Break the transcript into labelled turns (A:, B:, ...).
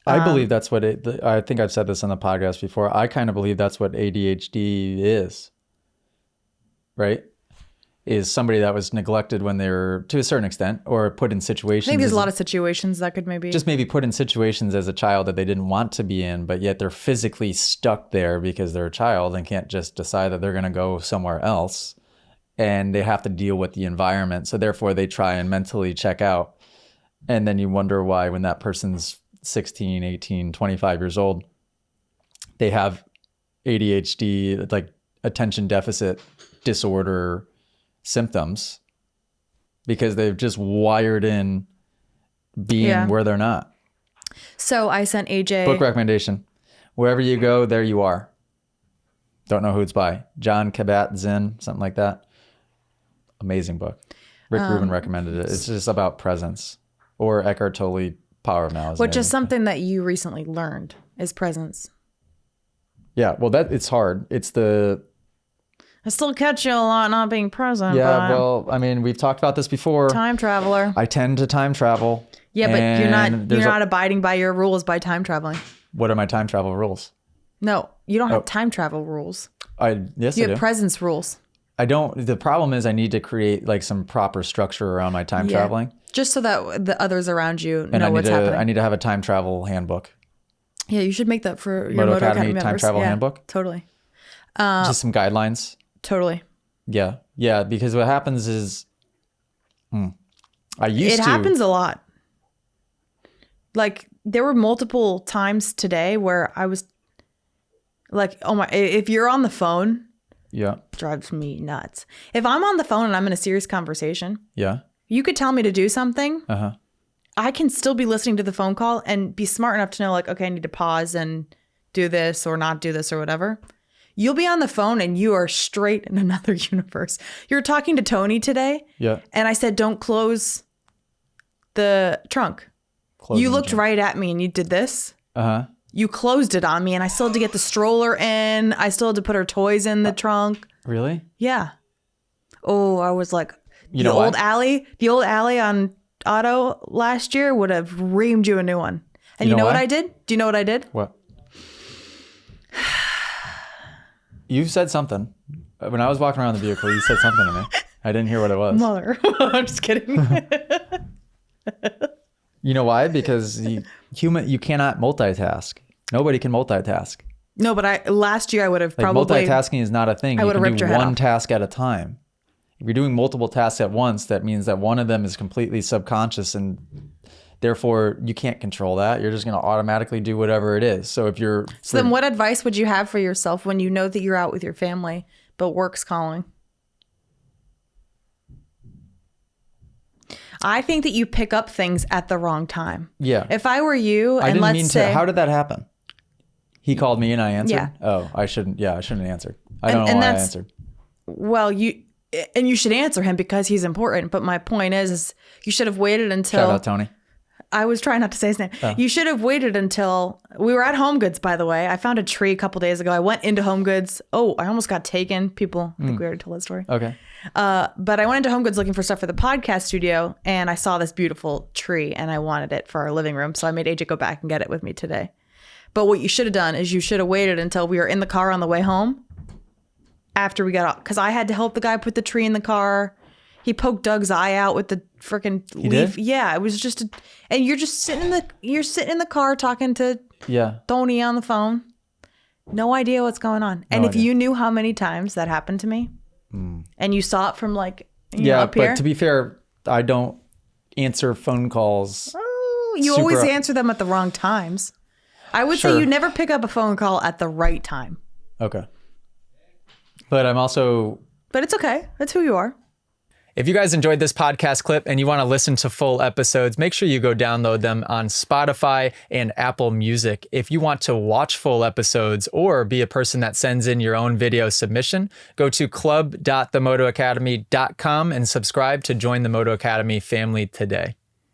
A: I believe that's what I think I've said this on the podcast before. I kind of believe that's what ADHD is, right? Is somebody that was neglected when they were, to a certain extent, or put in situations.
B: I think there's a lot of situations that could maybe
A: put in situations as a child that they didn't want to be in, but yet they're physically stuck there because they're a child and can't just decide that they're going to go somewhere else, and they have to deal with the environment. So therefore they try and mentally check out. And then you wonder why when that person's 16, 18, 25 years old, they have ADHD, like attention deficit disorder symptoms, because they've just wired in being where they're not.
B: So I sent AJ...
A: Book recommendation. Wherever you go, there you are. Don't know who it's by. John Kabat-Zinn, something like that. Amazing book. Rick Rubin recommended it. It's just about presence. Or Eckhart Tolle, Power of Now.
B: Which is something that you recently learned, is presence.
A: Yeah, well, it's hard.
B: I still catch you a lot not being present.
A: Yeah, well, I mean, we've talked about this before.
B: Time traveler.
A: I tend to time travel.
B: Yeah, but you're not abiding by your rules by time traveling.
A: What are my time travel rules?
B: No, you don't have time travel rules.
A: Yes,
B: you have presence rules.
A: I don't. The problem is I need to create like some proper structure around my time traveling.
B: Just so that the others around you know what's happening.
A: I need to have a time travel handbook.
B: Yeah, you should make that for your
A: Moto Academy time travel handbook.
B: Totally.
A: Just some guidelines.
B: Totally.
A: Yeah. Yeah. Because what happens is it
B: happens a lot. Like there were multiple times today where I was like, oh my, if you're on the phone, drives me nuts. If I'm on the phone and I'm in a serious conversation, you could tell me to do something. I can still be listening to the phone call and be smart enough to know like, okay, I need to pause and do this or not do this or whatever. You'll be on the phone and you are straight in another universe. You were talking to Tony today.
A: Yeah.
B: And I said, don't close the trunk. You looked right at me and you did this. You closed it on me and I still had to get the stroller in. I still had to put her toys in the trunk.
A: Really?
B: Yeah. Oh, I was like, the old alley on Auto last year would have reamed you a new one. And you know what I did? Do you know what I did?
A: What? You said something. When I was walking around the vehicle, you said something to me. I didn't hear what it was.
B: Mother. I'm just kidding.
A: You know why? Because you cannot multitask. Nobody can multitask.
B: No, but last year I would have probably...
A: Multitasking is not a thing.
B: I would have ripped your head off.
A: One task at a time. If you're doing multiple tasks at once, that means that one of them is completely subconscious and therefore you can't control that. You're just going to automatically do whatever it is. So then
B: what advice would you have for yourself when you know that you're out with your family, but work's calling? I think that you pick up things at the wrong time.
A: Yeah.
B: If I were you, and let's say...
A: How did that happen? He called me and I answered? Yeah. Oh, I shouldn't answer. I don't know why I answered.
B: Well, you should answer him because he's important. But my point is you should have waited until...
A: Shout out Tony.
B: I was trying not to say his name. Oh. You should have waited until... We were at Home Goods, by the way. I found a tree a couple days ago. I went into Home Goods. Oh, I almost got taken. People, I think we already told that story.
A: Okay.
B: But I went into Home Goods looking for stuff for the podcast studio, and I saw this beautiful tree, and I wanted it for our living room. So I made AJ go back and get it with me today. But what you should have done is you should have waited until we were in the car on the way home after we got off. Because I had to help the guy put the tree in the car. He poked Doug's eye out with the freaking leaf.
A: Did?
B: Yeah, it was just and you're just sitting in the car talking to Tony on the phone. No idea what's going on. And if you knew how many times that happened to me and you saw it from like up here.
A: But to be fair, I don't answer phone calls.
B: Oh, you always answer them at the wrong times. I would say you never pick up a phone call at the right time.
A: Okay. But I'm also...
B: But it's okay. That's who you are.
A: If you guys enjoyed this podcast clip and you want to listen to full episodes, make sure you go download them on Spotify and Apple Music. If you want to watch full episodes or be a person that sends in your own video submission, go to club.themotoacademy.com and subscribe to join the Moto Academy family today.